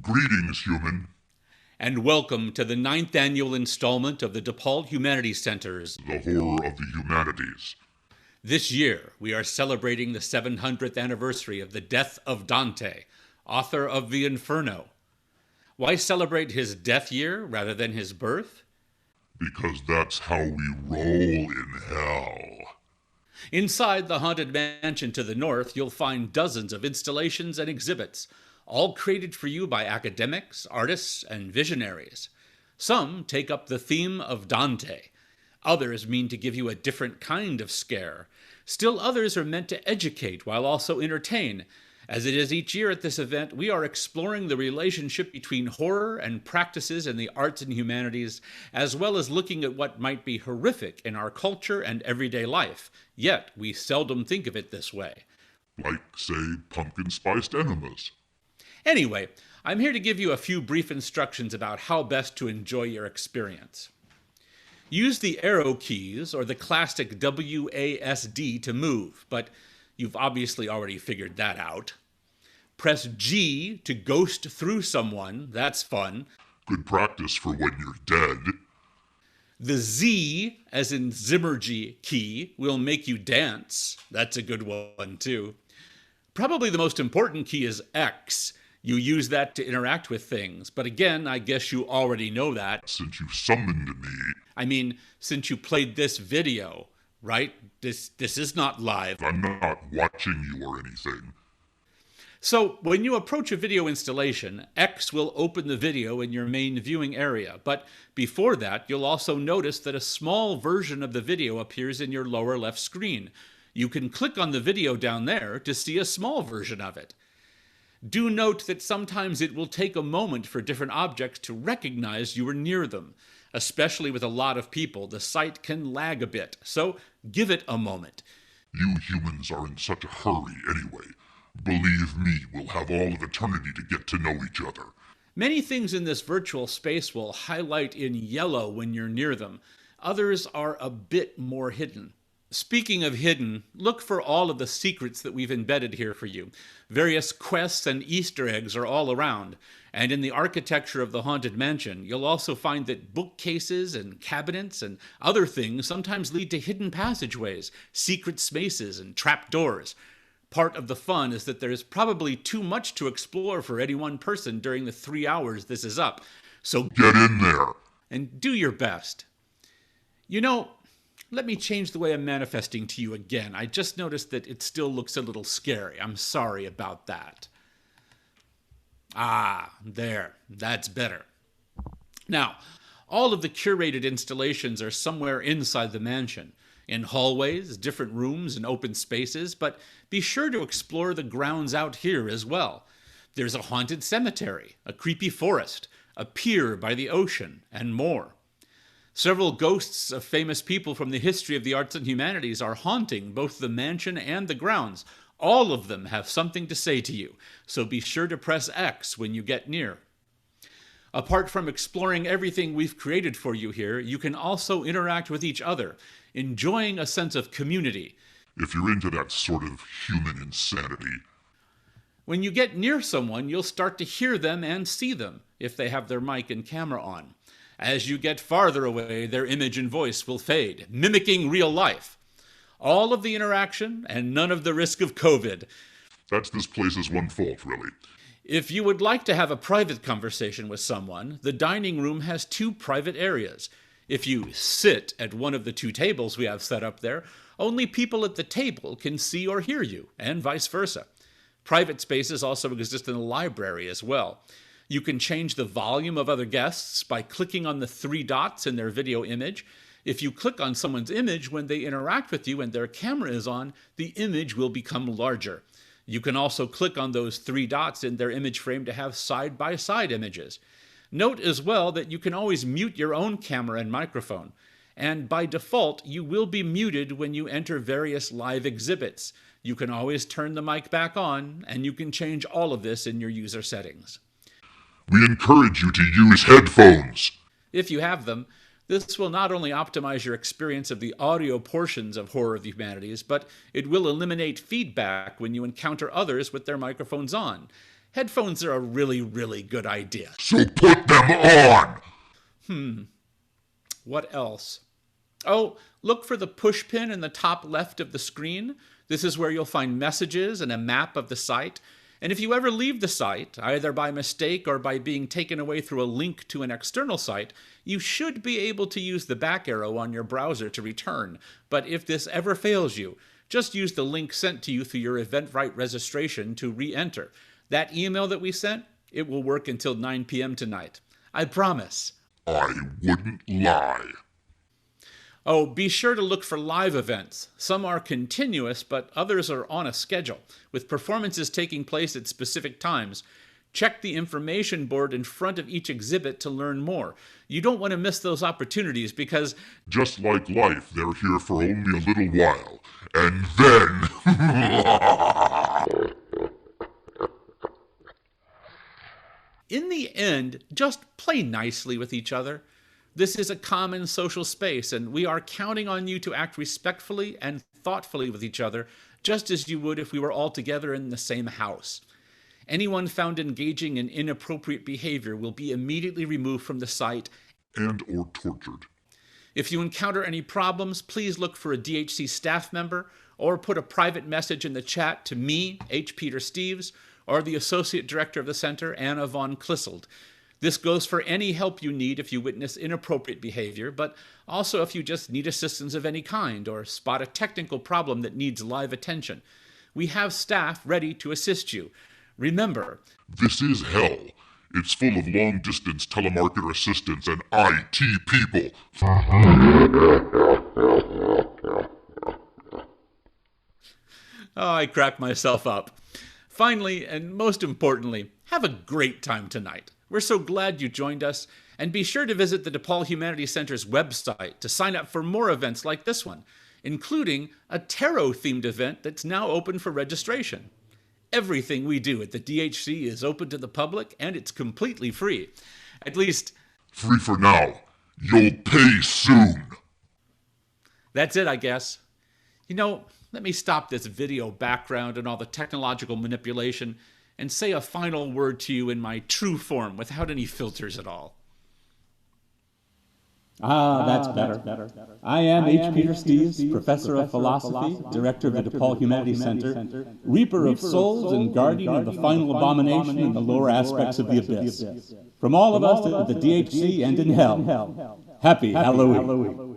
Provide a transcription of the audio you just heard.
Greetings, human. And welcome to the ninth annual installment of the DePaul Humanities Center's. The horror of the humanities. This year, we are celebrating the 700th anniversary of the death of Dante, author of the Inferno. Why celebrate his death year rather than his birth? Because that's how we roll in hell. Inside the Haunted Mansion to the north, you'll find dozens of installations and exhibits, all created for you by academics, artists, and visionaries. Some take up the theme of Dante. Others mean to give you a different kind of scare. Still others are meant to educate while also entertain. As it is each year at this event, we are exploring the relationship between horror and practices in the arts and humanities, as well as looking at what might be horrific in our culture and everyday life. Yet, we seldom think of it this way. Like, say, pumpkin spiced enemas. Anyway, I'm here to give you a few brief instructions about how best to enjoy your experience. Use the arrow keys or the classic WASD to move, but you've obviously already figured that out. Press G to ghost through someone, that's fun. Good practice for when you're dead. The Z, as in Zimmergy key, will make you dance. That's a good one, too. Probably the most important key is X. You use that to interact with things, but again, I guess you already know that. Since you summoned me. I mean, since you played this video, right? This is not live. I'm not watching you or anything. So, when you approach a video installation, X will open the video in your main viewing area, but before that, you'll also notice that a small version of the video appears in your lower left screen. You can click on the video down there to see a small version of it. Do note that sometimes it will take a moment for different objects to recognize you are near them. Especially with a lot of people, the site can lag a bit, so give it a moment. You humans are in such a hurry anyway. Believe me, we'll have all of eternity to get to know each other. Many things in this virtual space will highlight in yellow when you're near them. Others are a bit more hidden. Speaking of hidden, look for all of the secrets that we've embedded here for you. Various quests and Easter eggs are all around. And in the architecture of the Haunted Mansion, you'll also find that bookcases and cabinets and other things sometimes lead to hidden passageways, secret spaces, and trapdoors. Part of the fun is that there's probably too much to explore for any one person during the 3 hours this is up. So get in there and do your best. You know, let me change the way I'm manifesting to you again. I just noticed that it still looks a little scary. I'm sorry about that. There. That's better. Now, all of the curated installations are somewhere inside the mansion, in hallways, different rooms, and open spaces, but be sure to explore the grounds out here as well. There's a haunted cemetery, a creepy forest, a pier by the ocean, and more. Several ghosts of famous people from the history of the arts and humanities are haunting both the mansion and the grounds. All of them have something to say to you, so be sure to press X when you get near. Apart from exploring everything we've created for you here, you can also interact with each other, enjoying a sense of community. If you're into that sort of human insanity. When you get near someone, you'll start to hear them and see them, if they have their mic and camera on. As you get farther away, their image and voice will fade, mimicking real life. All of the interaction and none of the risk of COVID. That's this place's one fault, really. If you would like to have a private conversation with someone, the dining room has 2 private areas. If you sit at one of the 2 tables we have set up there, only people at the table can see or hear you, and vice versa. Private spaces also exist in the library as well. You can change the volume of other guests by clicking on the 3 dots in their video image. If you click on someone's image when they interact with you and their camera is on, the image will become larger. You can also click on those 3 dots in their image frame to have side-by-side images. Note as well that you can always mute your own camera and microphone. And by default, you will be muted when you enter various live exhibits. You can always turn the mic back on, and you can change all of this in your user settings. We encourage you to use headphones. If you have them, this will not only optimize your experience of the audio portions of Horror of the Humanities, but it will eliminate feedback when you encounter others with their microphones on. Headphones are a really, really good idea. So put them on! What else? Oh, look for the push pin in the top left of the screen. This is where you'll find messages and a map of the site. And if you ever leave the site, either by mistake or by being taken away through a link to an external site, you should be able to use the back arrow on your browser to return. But if this ever fails you, just use the link sent to you through your Eventbrite registration to re-enter. That email that we sent, it will work until 9 p.m. tonight. I promise. I wouldn't lie. Oh, be sure to look for live events. Some are continuous, but others are on a schedule, with performances taking place at specific times. Check the information board in front of each exhibit to learn more. You don't want to miss those opportunities because, just like life, they're here for only a little while. And then... in the end, just play nicely with each other. This is a common social space, and we are counting on you to act respectfully and thoughtfully with each other, just as you would if we were all together in the same house. Anyone found engaging in inappropriate behavior will be immediately removed from the site and or tortured. If you encounter any problems, please look for a DHC staff member or put a private message in the chat to me, H. Peter Steeves, or the Associate Director of the Center, Anna von Clissold. This goes for any help you need if you witness inappropriate behavior, but also if you just need assistance of any kind or spot a technical problem that needs live attention. We have staff ready to assist you. Remember, this is hell. It's full of long-distance telemarketer assistants and IT people. Oh, I cracked myself up. Finally, and most importantly, have a great time tonight. We're so glad you joined us, and be sure to visit the DePaul Humanities Center's website to sign up for more events like this one, including a tarot-themed event that's now open for registration. Everything we do at the DHC is open to the public, and it's completely free. At least... free for now. You'll pay soon. That's it, I guess. You know, let me stop this video background and all the technological manipulation and say a final word to you in my true form without any filters at all. That's better. I am H. Peter Steeves, Professor of Philosophy, Director of the DePaul Humanities Center, Reaper of Souls and Guardian of the Final Abomination in the lower aspects of the abyss. From all of us at the DHC and in hell, Happy Halloween.